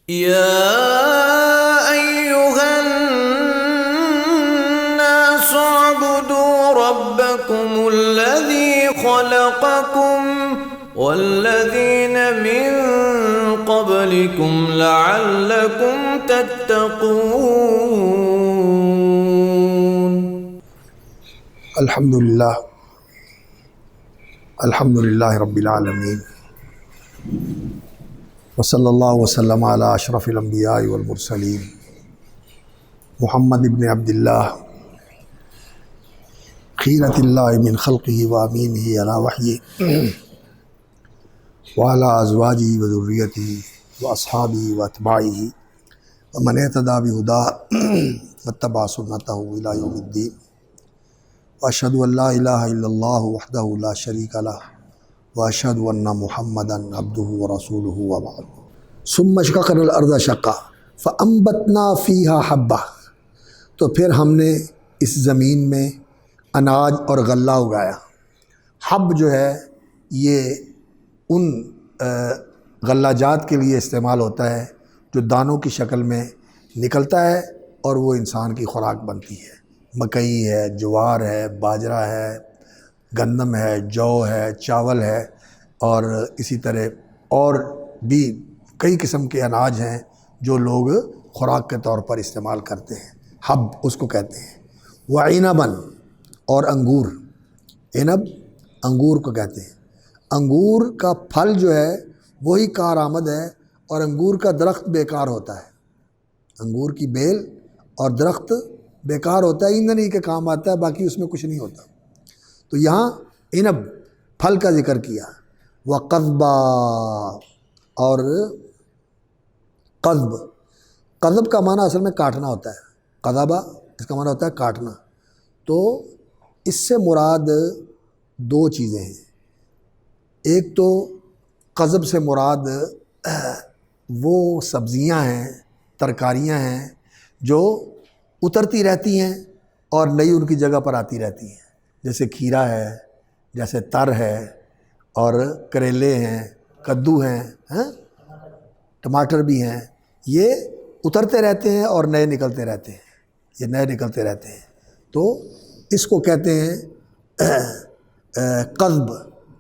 يا أيها الناس اعبدوا ربكم الذي خلقكم والذين من قبلكم لعلكم تتقون. الحمد للہ رب العالمین وصلی اللہ وسلم علی اشرف الانبیاء والمرسلین محمد ابن عبداللہ خیرۃ اللہ من خلقہ وامینہ علی وحیہ وعلی ازواجہ وذریتہ واصحابہ واتباعہ ومن اہتدی بہداہ واتبع سنتہ الی یوم الدین واشہد ان لا الہ الا اللہ وحدہ لا شریک لہ واشہد ان محمدا عبدہ ورسولہ وبعد ثم شققنا الارض شقا فانبتنا فیہا حبہ، تو پھر ہم نے اس زمین میں اناج اور غلہ اگایا۔ حب جو ہے یہ ان غلہ جات کے لیے استعمال ہوتا ہے جو دانوں کی شکل میں نکلتا ہے اور وہ انسان کی خوراک بنتی ہے۔ مکئی ہے، جوار ہے، باجرہ ہے، گندم ہے، جو ہے، چاول ہے، اور اسی طرح اور بھی کئی قسم کے اناج ہیں جو لوگ خوراک کے طور پر استعمال کرتے ہیں۔ حب اس کو کہتے ہیں۔ وعنبا، اور انگور، عنب انگور کو کہتے ہیں۔ انگور کا پھل جو ہے وہی کارآمد ہے، اور انگور کا درخت بیکار ہوتا ہے۔ انگور کی بیل اور درخت بیکار ہوتا ہے، ایندھن ہی کے کام آتا ہے، باقی اس میں کچھ نہیں ہوتا۔ تو یہاں عنب پھل کا ذکر کیا۔ وقضبا، اور قضب، قضب کا معنی اصل میں کاٹنا ہوتا ہے۔ قضبا اس کا معنی ہوتا ہے کاٹنا۔ تو اس سے مراد دو چیزیں ہیں۔ ایک تو قضب سے مراد وہ سبزیاں ہیں، ترکاریاں ہیں جو اترتی رہتی ہیں اور نئی ان کی جگہ پر آتی رہتی ہیں، جیسے کھیرا ہے، جیسے تر ہے، اور کریلے ہیں، کدو ہیں، ٹماٹر بھی ہیں۔ یہ اترتے رہتے ہیں اور نئے نکلتے رہتے ہیں، یہ نئے نکلتے رہتے ہیں۔ تو اس کو کہتے ہیں قضب،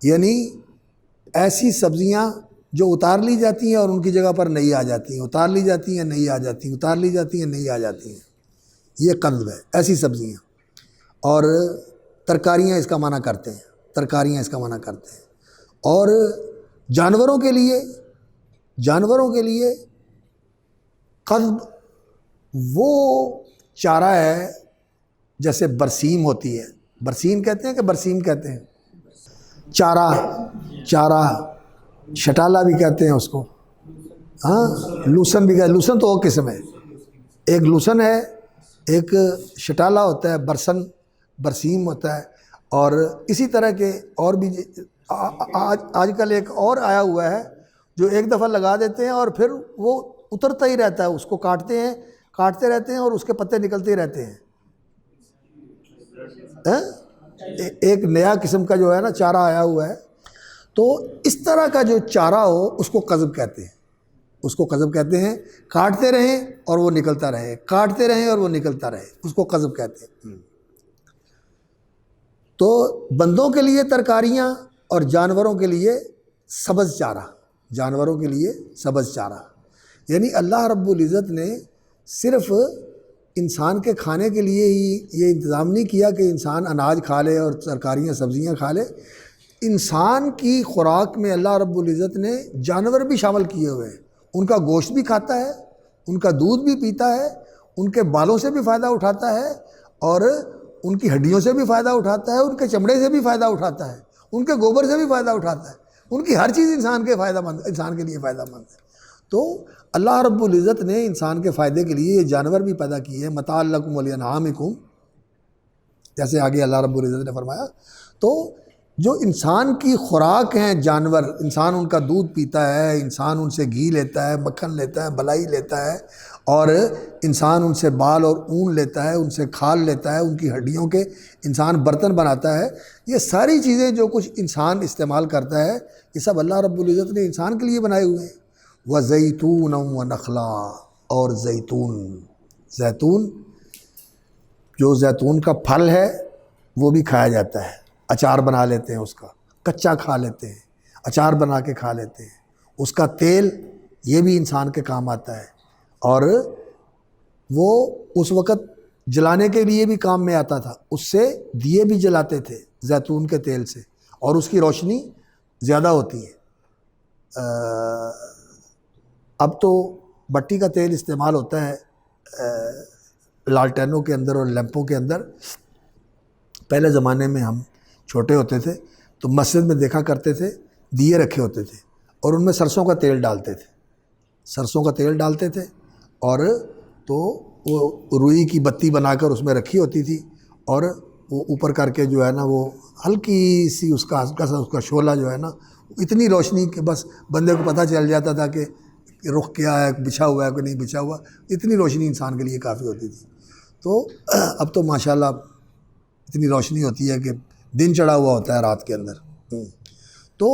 یعنی ایسی سبزیاں جو اتار لی جاتی ہیں اور ان کی جگہ پر نئی آ جاتی ہیں، اتار لی جاتی ہیں نئی آ جاتی ہیں، اتار لی جاتی ہیں نئی آ جاتی ہیں، یہ قضب ہے، ایسی سبزیاں۔ اور ترکاریاں اس کا معنی کرتے ہیں، ترکاریاں اس کا معنی کرتے ہیں۔ اور جانوروں کے لیے قضب وہ چارہ ہے جیسے برسیم ہوتی ہے، برسیم کہتے ہیں کہ برسیم کہتے ہیں، چارہ شٹالہ بھی کہتے ہیں اس کو، لوسن بھی کہتے ہیں۔ لوسن تو وہ قسم ہے، ایک لوسن ہے، ایک شٹالہ ہوتا ہے، برسیم ہوتا ہے۔ اور اسی طرح کے اور بھی آج کل ایک اور آیا ہوا ہے جو ایک دفعہ لگا دیتے ہیں اور پھر وہ اترتا ہی رہتا ہے، اس کو کاٹتے رہتے ہیں اور اس کے پتے نکلتے ہی رہتے ہیں۔ ایک نیا قسم کا جو ہے نا چارہ آیا ہوا ہے۔ تو اس طرح کا جو چارہ ہو اس کو قضب کہتے ہیں، اس کو قضب کہتے ہیں۔ کاٹتے رہیں اور وہ نکلتا رہے، کاٹتے رہیں اور وہ نکلتا رہے، اس کو قضب کہتے ہیں۔ تو بندوں کے لیے ترکاریاں اور جانوروں کے لیے سبز چارہ، جانوروں کے لیے سبز چارہ۔ یعنی اللہ رب العزت نے صرف انسان کے کھانے کے لیے ہی یہ انتظام نہیں کیا کہ انسان اناج کھا لے اور ترکاریاں سبزیاں کھا لے۔ انسان کی خوراک میں اللہ رب العزت نے جانور بھی شامل کیے ہوئے ہیں۔ ان کا گوشت بھی کھاتا ہے، ان کا دودھ بھی پیتا ہے، ان کے بالوں سے بھی فائدہ اٹھاتا ہے، اور ان کی ہڈیوں سے بھی فائدہ اٹھاتا ہے، ان کے چمڑے سے بھی فائدہ اٹھاتا ہے، ان کے گوبر سے بھی فائدہ اٹھاتا ہے۔ ان کی ہر چیز انسان کے لیے فائدہ مند ہے۔ تو اللہ رب العزت نے انسان کے فائدے کے لیے یہ جانور بھی پیدا کیے ہیں، متاع لکم ولانعامکم، جیسے آگے اللہ رب العزت نے فرمایا۔ تو جو انسان کی خوراک ہیں جانور، انسان ان کا دودھ پیتا ہے، انسان ان سے گھی لیتا ہے، مکھن لیتا ہے، ملائی لیتا ہے، اور انسان ان سے بال اور اون لیتا ہے، ان سے کھال لیتا ہے، ان کی ہڈیوں کے انسان برتن بناتا ہے۔ یہ ساری چیزیں جو کچھ انسان استعمال کرتا ہے، یہ سب اللہ رب العزت نے انسان کے لیے بنائے ہوئے ہیں۔ وزیتونا ونخلا، اور زیتون جو زیتون کا پھل ہے وہ بھی کھایا جاتا ہے، اچار بنا لیتے ہیں، اس کا کچا کھا لیتے ہیں، اچار بنا کے کھا لیتے ہیں، اس کا تیل یہ بھی انسان کے کام آتا ہے، اور وہ اس وقت جلانے کے لیے بھی کام میں آتا تھا، اس سے دیے بھی جلاتے تھے زیتون کے تیل سے، اور اس کی روشنی زیادہ ہوتی ہے۔ اب تو بٹی کا تیل استعمال ہوتا ہے لالٹینوں کے اندر اور لیمپوں کے اندر۔ پہلے زمانے میں ہم چھوٹے ہوتے تھے تو مسجد میں دیکھا کرتے تھے دیے رکھے ہوتے تھے، اور ان میں سرسوں کا تیل ڈالتے تھے، اور تو وہ روئی کی بتی بنا کر اس میں رکھی ہوتی تھی، اور وہ اوپر کر کے جو ہے نا وہ ہلکی سی اس کا شعلہ جو ہے نا اتنی روشنی کہ بس بندے کو پتہ چل جاتا تھا کہ رخ کیا ہے، بچھا ہوا ہے کہ نہیں بچھا ہوا، اتنی روشنی انسان کے لیے کافی ہوتی تھی۔ تو اب تو ماشاءاللہ اتنی روشنی ہوتی ہے کہ دن چڑھا ہوا ہوتا ہے رات کے اندر۔ تو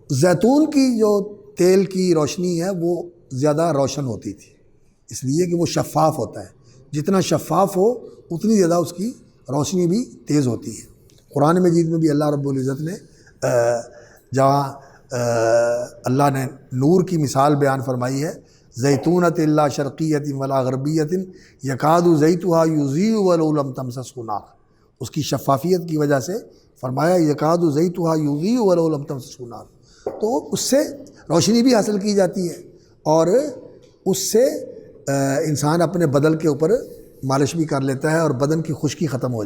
زیتون کی جو تیل کی روشنی ہے وہ زیادہ روشن ہوتی تھی، اس لیے کہ وہ شفاف ہوتا ہے، جتنا شفاف ہو اتنی زیادہ اس کی روشنی بھی تیز ہوتی ہے۔ قرآن مجید میں بھی اللہ رب العزت نے جہاں اللہ نے نور کی مثال بیان فرمائی ہے، زیتونۃ لا شرقیۃ ولا غربیۃ یکاد زیتها یضیء ولو لم تمسسہ نار، اس کی شفافیت کی وجہ سے فرمایا یکاد زیتها یضیء ولو لم تمسسہ نار، تو اس سے روشنی بھی حاصل کی جاتی ہے، اور اس سے انسان اپنے بدن کے اوپر مالش بھی کر لیتا ہے، اور بدن کی خشکی ختم ہو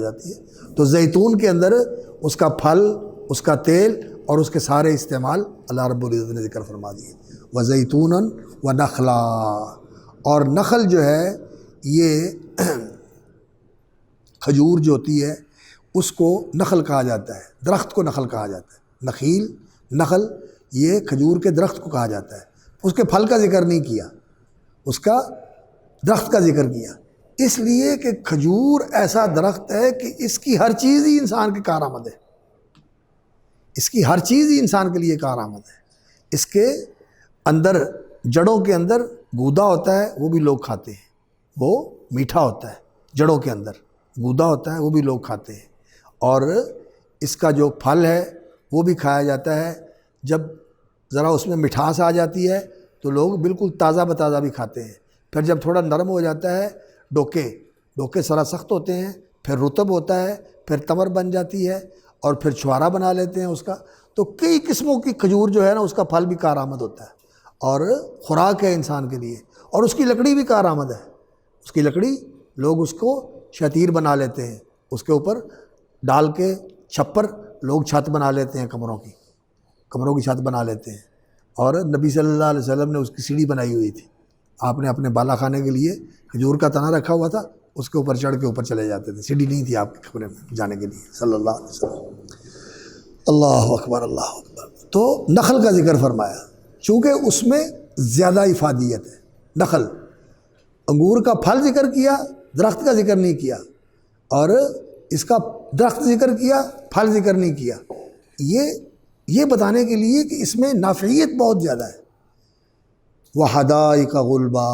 جاتی ہے۔ تو زیتون کے اندر اس کا پھل، اس کا تیل اور اس کے سارے استعمال اللہ رب العزت نے ذکر فرما دیے۔ وزیتونا ونخلا، اور نخل جو ہے یہ کھجور جو ہوتی ہے اس کو نخل کہا جاتا ہے، درخت کو نخل کہا جاتا ہے۔ نخل یہ کھجور کے درخت کو کہا جاتا ہے، اس کے پھل کا ذکر نہیں کیا، اس کا درخت کا ذکر کیا، اس لیے کہ کھجور ایسا درخت ہے کہ اس کی ہر چیز ہی انسان کے کارآمد ہے، انسان کے لیے کارآمد ہے۔ اس کے اندر جڑوں کے اندر گودا ہوتا ہے، وہ بھی لوگ کھاتے ہیں، وہ میٹھا ہوتا ہے، جڑوں کے اندر گودا ہوتا ہے، وہ بھی لوگ کھاتے ہیں، اور اس کا جو پھل ہے وہ بھی کھایا جاتا ہے۔ جب ذرا اس میں مٹھاس آ جاتی ہے تو لوگ بالکل تازہ بتازہ بھی کھاتے ہیں، پھر جب تھوڑا نرم ہو جاتا ہے، ڈوکے ذرا سخت ہوتے ہیں، پھر رطب ہوتا ہے، پھر تمر بن جاتی ہے، اور پھر چھوارا بنا لیتے ہیں اس کا۔ تو کئی قسموں کی کھجور جو ہے نا اس کا پھل بھی کارآمد ہوتا ہے، اور خوراک ہے انسان کے لیے، اور اس کی لکڑی بھی کارآمد ہے۔ اس کی لکڑی لوگ اس کو شتیر بنا لیتے ہیں، اس کے اوپر ڈال کے چھپر لوگ چھت بنا لیتے ہیں، کمروں کی چھت بنا لیتے ہیں، اور نبی صلی اللہ علیہ وسلم نے اس کی سیڑھی بنائی ہوئی تھی، آپ نے اپنے بالا خانے کے لیے کھجور کا تنا رکھا ہوا تھا، اس کے اوپر چڑھ کے اوپر چلے جاتے تھے، سیڑھی نہیں تھی آپ کے کمرے میں جانے کے لیے، صلی اللہ علیہ وسلم۔ اللہ اکبر، اللہ اکبر۔ تو نخل کا ذکر فرمایا چونکہ اس میں زیادہ افادیت ہے۔ نخل، انگور کا پھل ذکر کیا، درخت کا ذکر نہیں کیا، اور اس کا درخت ذکر کیا، پھل ذکر نہیں کیا، یہ بتانے کے لیے کہ اس میں نافعیت بہت زیادہ ہے۔ وحدائق غلبا،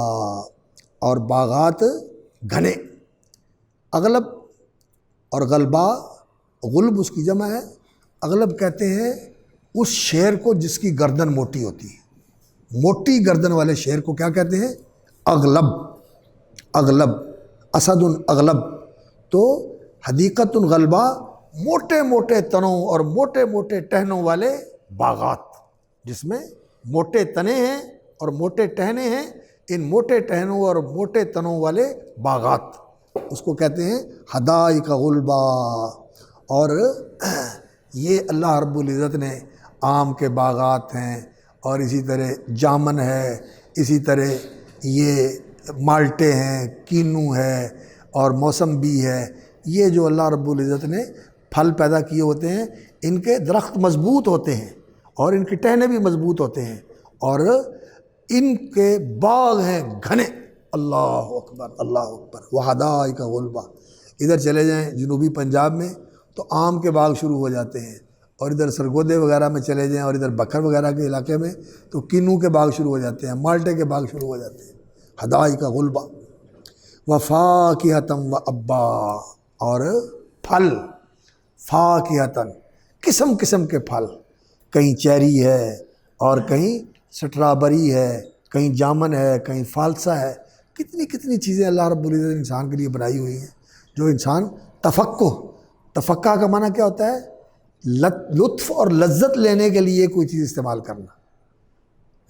اور باغات گھنے، اغلب اور غلبا، غلب اس کی جمع ہے، اغلب کہتے ہیں اس شیر کو جس کی گردن موٹی ہوتی ہے، موٹی گردن والے شیر کو کیا کہتے ہیں؟ اغلب، اسد اغلب۔ تو حدیقت غلبا، موٹے موٹے تنوں اور موٹے موٹے ٹہنوں والے باغات، جس میں موٹے تنے ہیں اور موٹے ٹہنے ہیں، ان موٹے ٹہنوں اور موٹے تنوں والے باغات، اس کو کہتے ہیں حدائق غلبا۔ اور یہ اللہ رب العزت نے آم کے باغات ہیں، اور اسی طرح جامن ہے، اسی طرح یہ مالٹے ہیں، کینو ہے، اور موسمبی ہے، یہ جو اللہ رب العزت نے پھل پیدا کیے ہوتے ہیں، ان کے درخت مضبوط ہوتے ہیں، اور ان کے ٹہنے بھی مضبوط ہوتے ہیں، اور ان کے باغ ہیں گھنے۔ اللہ اکبر، اللہ اکبر۔ وحدائق غلبا، ادھر چلے جائیں جنوبی پنجاب میں تو آم کے باغ شروع ہو جاتے ہیں، اور ادھر سرگودے وغیرہ میں چلے جائیں اور ادھر بکر وغیرہ کے علاقے میں تو کنو کے باغ شروع ہو جاتے ہیں، مالٹے کے باغ شروع ہو جاتے ہیں، حدائق غلبہ وفاکہۃ وابا، اور پھل، فاکہۃ قسم قسم کے پھل، کہیں چیری ہے اور کہیں سٹرابری ہے، کہیں جامن ہے، کہیں فالسہ ہے، کتنی کتنی چیزیں اللہ رب العزت نے انسان کے لیے بنائی ہوئی ہیں، جو انسان تفقہ کا معنی کیا ہوتا ہے؟ لطف اور لذت لینے کے لیے کوئی چیز استعمال کرنا،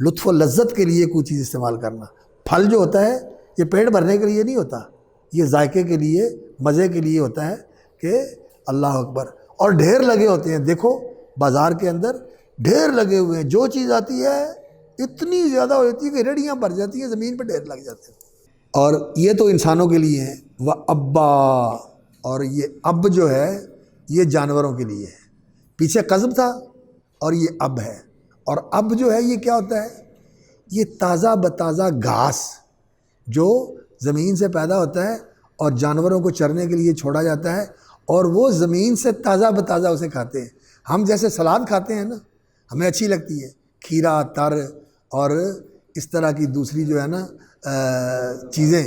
لطف و لذت کے لیے کوئی چیز استعمال کرنا۔ پھل جو ہوتا ہے یہ پیٹ بھرنے کے لیے نہیں ہوتا، یہ ذائقے کے لیے، مزے کے لیے ہوتا ہے کہ اللہ اکبر، اور ڈھیر لگے ہوتے ہیں۔ دیکھو بازار کے اندر ڈھیر لگے ہوئے ہیں، جو چیز آتی ہے اتنی زیادہ ہو جاتی ہے کہ ریڑیاں بھر جاتی ہیں، زمین پہ ڈھیر لگ جاتے ہیں۔ اور یہ تو انسانوں کے لیے ہیں، وہ ابا، اور یہ اب جو ہے یہ جانوروں کے لیے ہے۔ پیچھے قذب تھا اور یہ اب ہے، اور اب جو ہے یہ کیا ہوتا ہے؟ یہ تازہ بتازہ گھاس جو زمین سے پیدا ہوتا ہے اور جانوروں کو چرنے کے لیے چھوڑا جاتا ہے، اور وہ زمین سے تازہ بتازہ اسے کھاتے ہیں۔ ہم جیسے سلاد کھاتے ہیں نا، ہمیں اچھی لگتی ہے، کھیرا، تر اور اس طرح کی دوسری جو ہے نا چیزیں،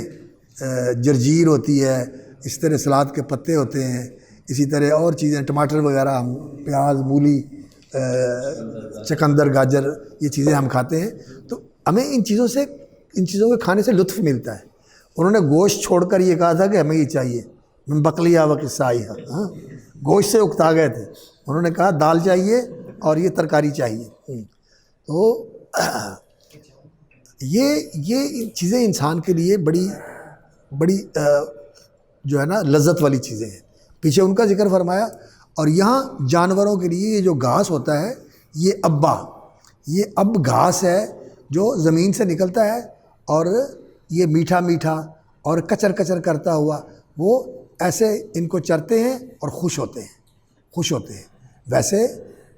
جرجیر ہوتی ہے، اس طرح سلاد کے پتے ہوتے ہیں، اسی طرح اور چیزیں، ٹماٹر وغیرہ، ہم پیاز، مولی، چقندر، گاجر، یہ چیزیں ہم کھاتے ہیں، تو ہمیں ان چیزوں کے کھانے سے لطف ملتا ہے۔ انہوں نے گوشت چھوڑ کر یہ کہا تھا کہ ہمیں یہ چاہیے، من بقلیہ و قصائیہ، گوشت سے اکتا گئے تھے، انہوں نے کہا دال چاہیے اور یہ ترکاری چاہیے۔ تو یہ چیزیں انسان کے لیے بڑی جو ہے نا لذت والی چیزیں ہیں، پیچھے ان کا ذکر فرمایا۔ اور یہاں جانوروں کے لیے یہ جو گھاس ہوتا ہے یہ ابا، یہ اب گھاس ہے جو زمین سے نکلتا ہے، اور یہ میٹھا میٹھا اور کچر کچر کرتا ہوا، وہ ایسے ان کو چرتے ہیں اور خوش ہوتے ہیں۔ ویسے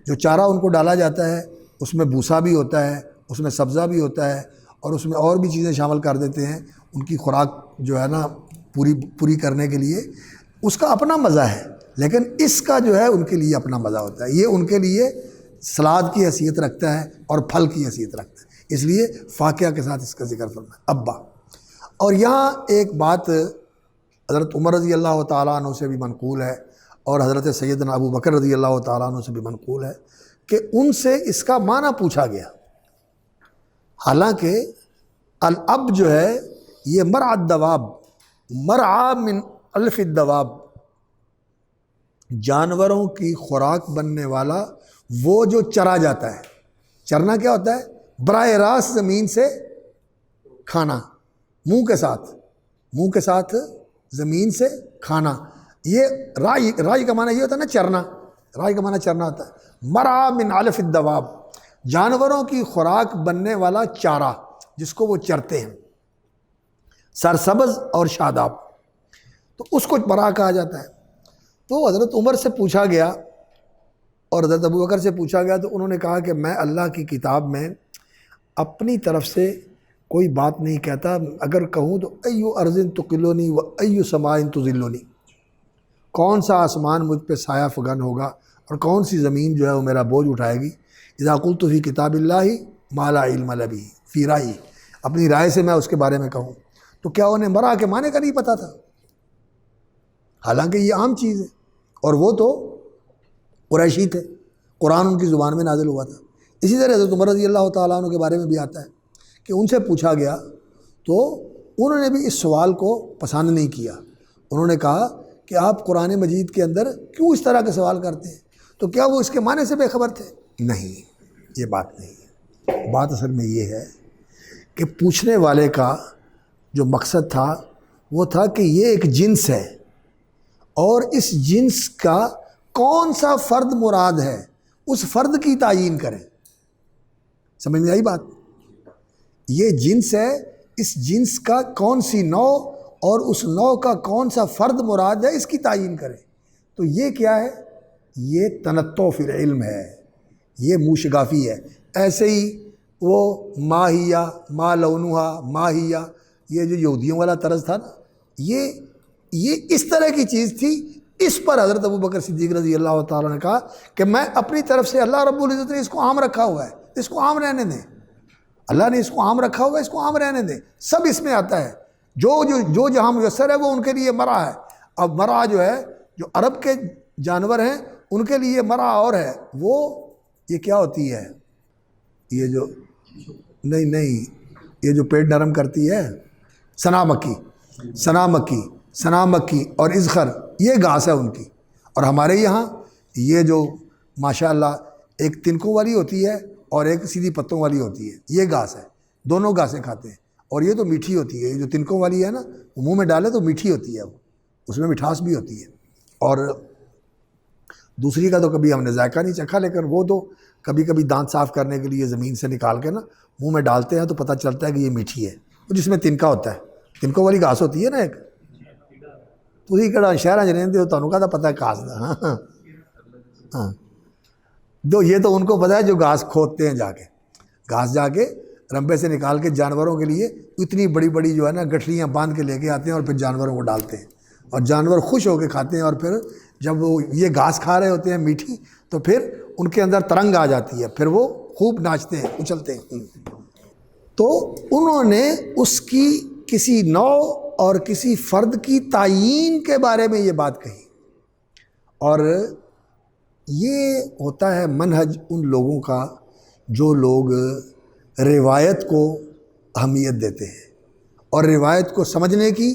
جو چارہ ان کو ڈالا جاتا ہے اس میں بھوسا بھی ہوتا ہے، اس میں سبزہ بھی ہوتا ہے، اور اس میں اور بھی چیزیں شامل کر دیتے ہیں ان کی خوراک جو ہے نا پوری کرنے کے لیے۔ اس کا اپنا مزہ ہے، لیکن اس کا جو ہے ان کے لیے اپنا مزہ ہوتا ہے۔ یہ ان کے لیے سلاد کی حیثیت رکھتا ہے اور پھل کی حیثیت رکھتا ہے، اس لیے فاقیہ کے ساتھ اس کا ذکر فرمایا، ابا۔ اور یہاں ایک بات حضرت عمر رضی اللہ تعالیٰ عنہ سے بھی منقول ہے، اور حضرت سیدنا ابو بکر رضی اللہ تعالیٰ عنہ سے بھی منقول ہے کہ ان سے اس کا معنی پوچھا گیا۔ حالانکہ الاب جو ہے یہ مرعى الدواب، مرعى من الف الدواب، جانوروں کی خوراک بننے والا وہ جو چرا جاتا ہے۔ چرنا کیا ہوتا ہے؟ براہ راست زمین سے کھانا، منہ کے ساتھ زمین سے کھانا۔ یہ رائی کا معنی یہ ہوتا ہے نا، چرنا، رائی کا معنی چرنا ہوتا ہے۔ مرعى من الف الدواب، جانوروں کی خوراک بننے والا چارہ جس کو وہ چرتے ہیں، سرسبز اور شاداب، تو اس کو برا کہا جاتا ہے۔ تو حضرت عمر سے پوچھا گیا اور حضرت ابو بکر سے پوچھا گیا، تو انہوں نے کہا کہ میں اللہ کی کتاب میں اپنی طرف سے کوئی بات نہیں کہتا، اگر کہوں تو ایو ارض تقلونی و ایو سماء تظلونی، کون سا آسمان مجھ پہ سایہ فگن ہوگا اور کون سی زمین جو ہے وہ میرا بوجھ اٹھائے گی۔ اذا قلت فی کتاب اللہ ما لا علم لی بہ فی رائے، اپنی رائے سے میں اس کے بارے میں کہوں، تو کیا انہیں مرا کے معنی کا نہیں پتہ تھا؟ حالانکہ یہ عام چیز ہے، اور وہ تو قریشی تھے، قرآن ان کی زبان میں نازل ہوا تھا۔ اسی طرح حضرت عمر رضی اللہ تعالیٰ عنہ کے بارے میں بھی آتا ہے کہ ان سے پوچھا گیا تو انہوں نے بھی اس سوال کو پسند نہیں کیا۔ انہوں نے کہا کہ آپ قرآن مجید کے اندر کیوں اس طرح کے سوال کرتے ہیں؟ تو کیا وہ اس کے معنی سے بے خبر تھے؟ نہیں، یہ بات نہیں ہے۔ بات اصل میں یہ ہے کہ پوچھنے والے کا جو مقصد تھا وہ تھا کہ یہ ایک جنس ہے، اور اس جنس کا کون سا فرد مراد ہے اس فرد کی تعیین کریں۔ سمجھ میں آئی بات؟ یہ جنس ہے، اس جنس کا کون سی نوع اور اس نوع کا کون سا فرد مراد ہے اس کی تعیین کریں۔ تو یہ کیا ہے؟ یہ تنطع فی العلم ہے، یہ موشگافی ہے۔ ایسے ہی وہ ماہیہ، ما لونہا، ماہیہ، یہ جو یہودیوں والا طرز تھا نا، یہ اس طرح کی چیز تھی، اس پر حضرت ابوبکر صدیق رضی اللہ تعالیٰ نے کہا کہ میں اپنی طرف سے، اللہ رب العزت نے اس کو عام رکھا ہوا ہے، اس کو عام رہنے دیں، اللہ نے اس کو عام رکھا ہوا ہے، اس کو عام رہنے دیں، سب اس میں آتا ہے، جو جہاں میسر ہے وہ ان کے لیے مرعا ہے۔ اب مرعا جو ہے، جو عرب کے جانور ہیں ان کے لیے مرعا اور ہے، وہ یہ کیا ہوتی ہے، یہ جو نہیں یہ جو پیٹ نرم کرتی ہے، سنا مکی اور ازخر، یہ گھاس ہے ان کی۔ اور ہمارے یہاں یہ جو ماشاءاللہ ایک تنکوں والی ہوتی ہے اور ایک سیدھی پتوں والی ہوتی ہے، یہ گھاس ہے، دونوں گھاسیں کھاتے ہیں، اور یہ تو میٹھی ہوتی ہے، یہ جو تنکوں والی ہے نا، وہ منہ میں ڈالے تو میٹھی ہوتی ہے، وہ اس میں مٹھاس بھی ہوتی ہے، اور دوسری کا تو کبھی ہم نے ذائقہ نہیں چکھا، لیکن وہ تو کبھی کبھی دانت صاف کرنے کے لیے زمین سے نکال کے نا منہ میں ڈالتے ہیں تو پتہ چلتا ہے کہ یہ میٹھی ہے، جس میں تنکا ہوتا ہے، تنکوں والی گھاس ہوتی ہے نا ایک، تھی کہڑا شہر رہتے ہو، تمہیں کہتا پتہ ہے گھاس دا، ہاں یہ تو ان کو پتہ ہے جو گھاس کھودتے ہیں، گھاس جا کے رمبے سے نکال کے جانوروں کے لیے اتنی بڑی بڑی جو ہے نا گٹھلیاں باندھ کے لے کے آتے ہیں اور پھر جانوروں کو ڈالتے ہیں، اور جانور خوش ہو کے کھاتے ہیں، اور پھر جب وہ یہ گھاس کھا رہے ہوتے ہیں میٹھی، تو پھر ان کے اندر ترنگ آ جاتی ہے، پھر وہ خوب ناچتے ہیں، اچھلتے ہیں۔ تو انہوں نے اس کی کسی نوع اور کسی فرد کی تعیین کے بارے میں یہ بات کہی، اور یہ ہوتا ہے منہج ان لوگوں کا جو لوگ روایت کو اہمیت دیتے ہیں اور روایت کو سمجھنے کی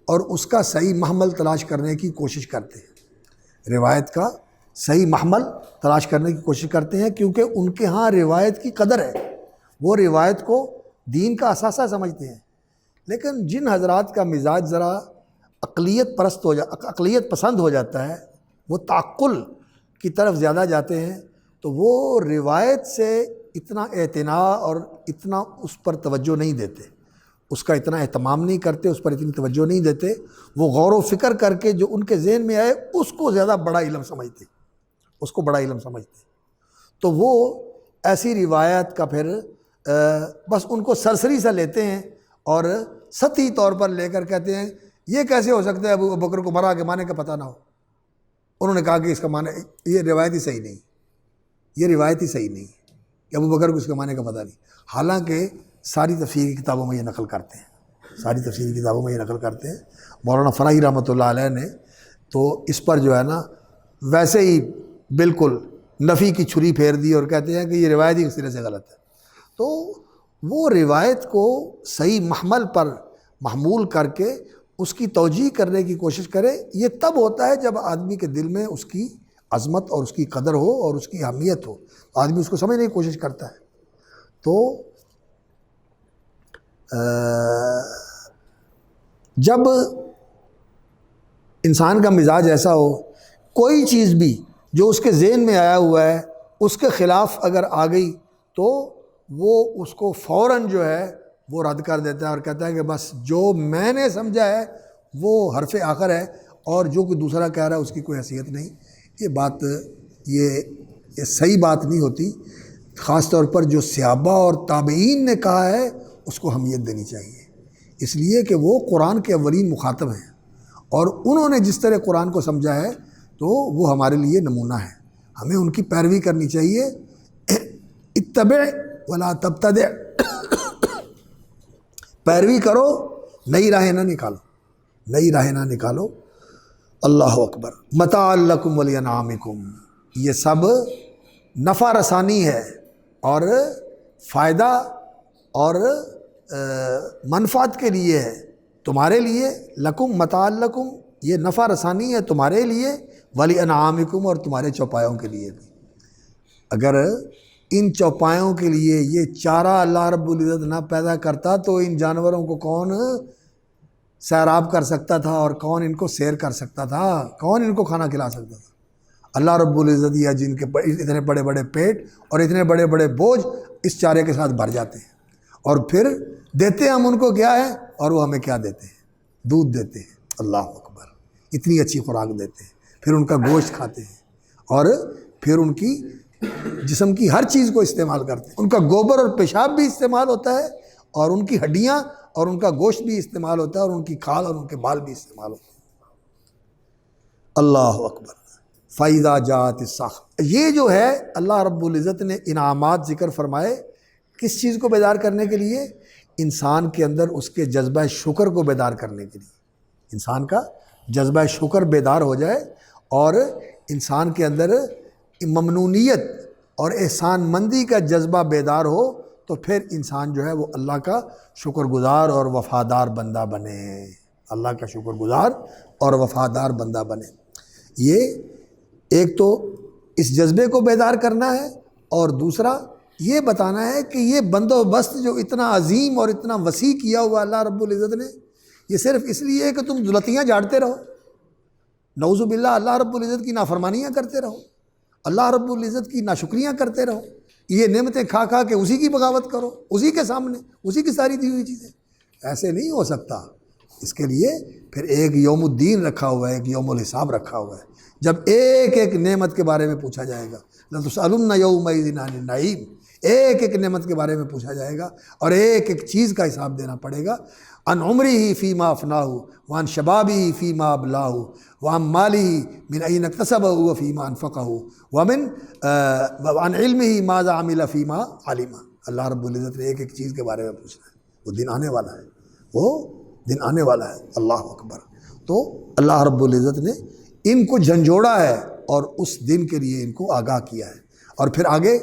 اور اس کا صحیح محمل تلاش کرنے کی کوشش کرتے ہیں، روایت کا صحیح محمل تلاش کرنے کی کوشش کرتے ہیں، کیونکہ ان کے ہاں روایت کی قدر ہے، وہ روایت کو دین کا اثاثہ سمجھتے ہیں۔ لیکن جن حضرات کا مزاج ذرا عقلیت پسند ہو جاتا ہے، وہ تعقل کی طرف زیادہ جاتے ہیں، تو وہ روایت سے اتنا اعتناء اور اتنا اس پر توجہ نہیں دیتے، اس کا اتنا اہتمام نہیں کرتے، اس پر اتنی توجہ نہیں دیتے، وہ غور و فکر کر کے جو ان کے ذہن میں آئے اس کو زیادہ بڑا علم سمجھتے، تو وہ ایسی روایت کا پھر بس ان کو سرسری سا لیتے ہیں اور سطحی طور پر لے کر کہتے ہیں یہ کیسے ہو سکتا ہے ابو بکر کو مرا کے معنی کا پتہ نہ ہو۔ انہوں نے کہا کہ اس کا معنی یہ روایت ہی صحیح نہیں، کہ ابو بکر کو اس کے معنی کا پتہ نہیں، حالانکہ ساری تفسیر کی کتابوں میں یہ نقل کرتے ہیں، مولانا فراہی رحمۃ اللہ علیہ نے تو اس پر جو ہے نا ویسے ہی بالکل نفی کی چھری پھیر دی اور کہتے ہیں کہ یہ روایت ہی سرے سے غلط ہے۔ تو وہ روایت کو صحیح محمل پر محمول کر کے اس کی توجیہ کرنے کی کوشش کرے، یہ تب ہوتا ہے جب آدمی کے دل میں اس کی عظمت اور اس کی قدر ہو اور اس کی اہمیت ہو، آدمی اس کو سمجھنے کی کوشش کرتا ہے۔ تو جب انسان کا مزاج ایسا ہو، کوئی چیز بھی جو اس کے ذہن میں آیا ہوا ہے اس کے خلاف اگر آ گئی تو وہ اس کو فوراً جو ہے وہ رد کر دیتا ہے اور کہتا ہے کہ بس جو میں نے سمجھا ہے وہ حرف آخر ہے، اور جو کوئی دوسرا کہہ رہا ہے اس کی کوئی حیثیت نہیں۔ یہ بات یہ صحیح بات نہیں ہوتی، خاص طور پر جو صحابہ اور تابعین نے کہا ہے اس کو اہمیت دینی چاہیے، اس لیے کہ وہ قرآن کے اولین مخاطب ہیں، اور انہوں نے جس طرح قرآن کو سمجھا ہے تو وہ ہمارے لیے نمونہ ہے، ہمیں ان کی پیروی کرنی چاہیے۔ اتبع ولا تبتدع، پیروی کرو، نئی راہیں نہ نکالو۔ اللہ اکبر۔ متاع لکم ولانعامکم، یہ سب نفع رسانی ہے اور فائدہ اور منفعت کے لیے ہے تمہارے لیے، لکم متاع لکم، یہ نفع رسانی ہے تمہارے لیے، ولانعامکم، اور تمہارے چوپایوں کے لیے بھی۔ اگر ان چوپایوں کے لیے یہ چارہ اللہ رب العزت نہ پیدا کرتا تو ان جانوروں کو کون سیراب کر سکتا تھا، اور کون ان کو سیر کر سکتا تھا، کون ان کو کھانا کھلا سکتا تھا؟ اللہ رب العزت یا جن کے اتنے بڑے بڑے پیٹ اور اتنے بڑے بڑے بوجھ اس چارے کے ساتھ بھر جاتے ہیں، اور پھر دیتے ہم ان کو کیا ہے، اور وہ ہمیں کیا دیتے ہیں؟ دودھ دیتے ہیں۔ اللہ اکبر، اتنی اچھی خوراک دیتے ہیں، پھر ان کا گوشت کھاتے ہیں، اور پھر ان کی جسم کی ہر چیز کو استعمال کرتے ہیں، ان کا گوبر اور پیشاب بھی استعمال ہوتا ہے، اور ان کی ہڈیاں اور ان کا گوشت بھی استعمال ہوتا ہے، اور ان کی کھال اور ان کے بال بھی استعمال ہوتے ہیں۔ اللہ اکبر. فَإِذَا جَاءَتِ السَّاخَّةُ، یہ جو ہے اللہ رب العزت نے انعامات ذکر فرمائے کس چیز کو بیدار کرنے کے لیے؟ انسان کے اندر اس کے جذبہ شکر کو بیدار کرنے کے لیے. انسان کا جذبہ شکر بیدار ہو جائے اور انسان کے اندر ممنونیت اور احسان مندی کا جذبہ بیدار ہو تو پھر انسان جو ہے وہ اللہ کا شکر گزار اور وفادار بندہ بنے. اللہ کا شکر گزار اور وفادار بندہ بنے. یہ ایک تو اس جذبے کو بیدار کرنا ہے اور دوسرا یہ بتانا ہے کہ یہ بندوبست جو اتنا عظیم اور اتنا وسیع کیا ہوا اللہ رب العزت نے، یہ صرف اس لیے ہے کہ تم دلتیاں جھاڑتے رہو، نعوذ باللہ اللہ رب العزت کی نافرمانیاں کرتے رہو، اللہ رب العزت کی ناشکریاں کرتے رہو، یہ نعمتیں کھا کھا کے اسی کی بغاوت کرو، اسی کے سامنے اسی کی ساری دی ہوئی چیزیں. ایسے نہیں ہو سکتا. اس کے لیے پھر ایک یوم الدین رکھا ہوا ہے، ایک یوم الحساب رکھا ہوا ہے، جب ایک ایک نعمت کے بارے میں پوچھا جائے گا. لَتُسْأَلُنَّ يَوْمَئِذٍ عَنِ النَّعِيمِ، ایک ایک نعمت کے بارے میں پوچھا جائے گا اور ایک ایک چیز کا حساب دینا پڑے گا. عن عمرہ فیما افناہ وعن شبابہ فیما ابلاہ وعن مالہ من این اکتسبہ وفیما انفقہ وعن علمہ ماذا عمل فیما علم. اللہ رب العزت نے ایک ایک چیز کے بارے میں پوچھنا ہے. وہ دن آنے والا ہے، وہ دن آنے والا ہے. اللہ اکبر. تو اللہ رب العزت نے ان کو جھنجھوڑا ہے اور اس دن کے لیے ان کو آگاہ کیا ہے اور پھر آگے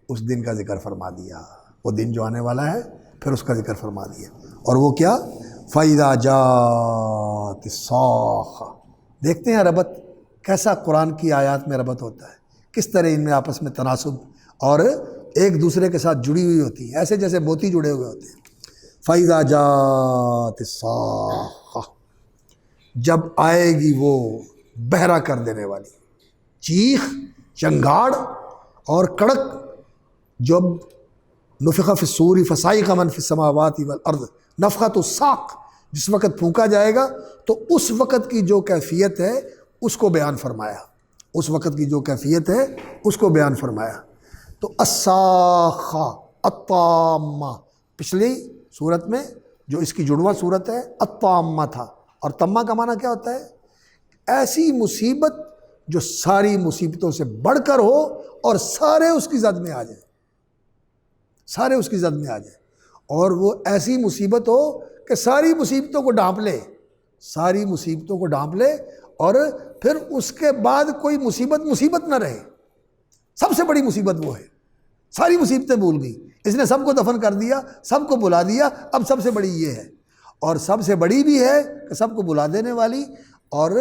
اس دن کا ذکر فرما دیا. وہ دن جو آنے والا ہے پھر اس کا ذکر فرما دیا. اور وہ کیا؟ فَإِذَا جَاءَتِ الصَّاخَّةُ. دیکھتے ہیں ربط کیسا قرآن کی آیات میں ربط ہوتا ہے، کس طرح ان میں آپس میں تناسب اور ایک دوسرے کے ساتھ جڑی ہوئی ہوتی ہیں، ایسے جیسے موتی جڑے ہوئے ہوتے ہیں. فَإِذَا جَاءَتِ الصَّاخَّةُ، جب آئے گی وہ بہرا کر دینے والی چیخ، چنگاڑ اور کڑک. جب نفخ فی الصور فصعق من فی السماوات والارض نفخۃ الصاق، جس وقت پھونکا جائے گا تو اس وقت کی جو کیفیت ہے اس کو بیان فرمایا. اس وقت کی جو کیفیت ہے اس کو بیان فرمایا. تو الصاخہ الطامہ، پچھلی صورت میں جو اس کی جڑواں صورت ہے الطامہ تھا، اور تمہ کا معنی کیا ہوتا ہے؟ ایسی مصیبت جو ساری مصیبتوں سے بڑھ کر ہو اور سارے اس کی زد میں آ جائیں، سارے اس کی زد میں آ جائیں. اور وہ ایسی مصیبت ہو کہ ساری مصیبتوں کو ڈھانپ لے، ساری مصیبتوں کو ڈھانپ لے اور پھر اس کے بعد کوئی مصیبت نہ رہے. سب سے بڑی مصیبت وہ ہے. ساری مصیبتیں بھول گئی، اس نے سب کو دفن کر دیا، سب کو بلا دیا. اب سب سے بڑی یہ ہے، اور سب سے بڑی بھی ہے کہ سب کو بلا دینے والی، اور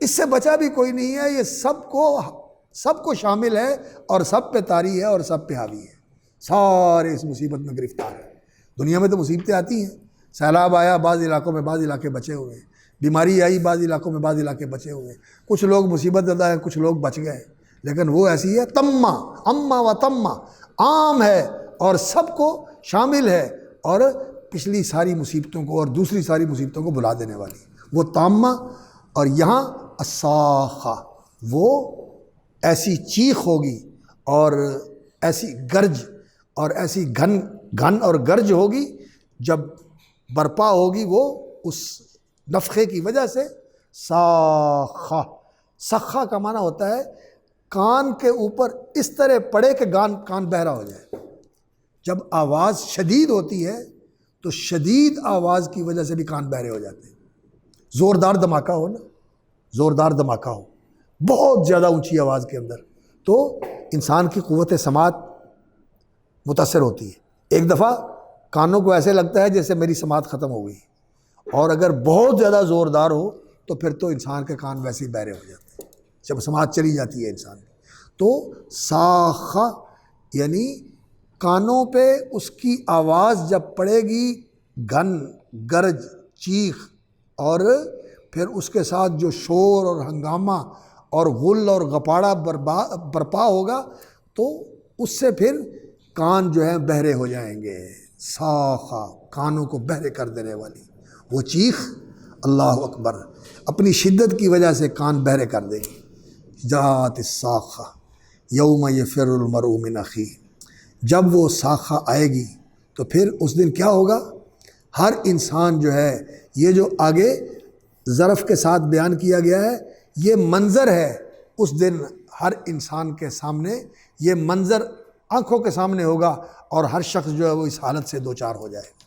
اس سے بچا بھی کوئی نہیں ہے. یہ سب کو شامل ہے اور سب پہ طاری ہے اور سب پہ حاوی ہے. سارے اس مصیبت میں گرفتار ہیں. دنیا میں تو مصیبتیں آتی ہیں، سیلاب آیا، بعض علاقوں میں بعض علاقے بچے ہوئے ہیں، بیماری آئی، بعض علاقوں میں بعض علاقے بچے ہوئے ہیں، کچھ لوگ مصیبت زدہ ہیں، کچھ لوگ بچ گئے. لیکن وہ ایسی ہے تمہ، اما و تمہ، عام ہے اور سب کو شامل ہے اور پچھلی ساری مصیبتوں کو اور دوسری ساری مصیبتوں کو بلا دینے والی. وہ تامہ. اور یہاں الصاخہ، وہ ایسی چیخ ہوگی اور ایسی گرج اور ایسی گھن اور گرج ہوگی جب برپا ہوگی وہ اس نفخے کی وجہ سے. صاخہ، سخہ کا معنی ہوتا ہے کان کے اوپر اس طرح پڑے کہ کان بہرا ہو جائے. جب آواز شدید ہوتی ہے تو شدید آواز کی وجہ سے بھی کان بہرے ہو جاتے ہیں. زوردار دھماکہ ہو نا، زوردار دھماکہ ہو بہت زیادہ اونچی آواز کے اندر، تو انسان کی قوت سماعت متاثر ہوتی ہے. ایک دفعہ کانوں کو ایسے لگتا ہے جیسے میری سماعت ختم ہو گئی، اور اگر بہت زیادہ زوردار ہو تو پھر تو انسان کے کان ویسے ہی بہرے ہو جاتے ہیں جب سماعت چلی جاتی ہے انسان کی. تو صاخہ یعنی کانوں پہ اس کی آواز جب پڑے گی، گھن، گرج، چیخ، اور پھر اس کے ساتھ جو شور اور ہنگامہ اور غل اور غپاڑا برپا ہوگا تو اس سے پھر کان جو ہیں بہرے ہو جائیں گے. صاخہ، کانوں کو بہرے کر دینے والی وہ چیخ، اللہ اکبر، اپنی شدت کی وجہ سے کان بہرے کر دے گی. جاءت الصاخہ یوم یفر المرء من اخیہ، جب وہ صاخہ آئے گی تو پھر اس دن کیا ہوگا؟ ہر انسان جو ہے، یہ جو آگے ظرف کے ساتھ بیان کیا گیا ہے، یہ منظر ہے اس دن ہر انسان کے سامنے، یہ منظر آنکھوں کے سامنے ہوگا اور ہر شخص جو ہے وہ اس حالت سے دوچار ہو جائے۔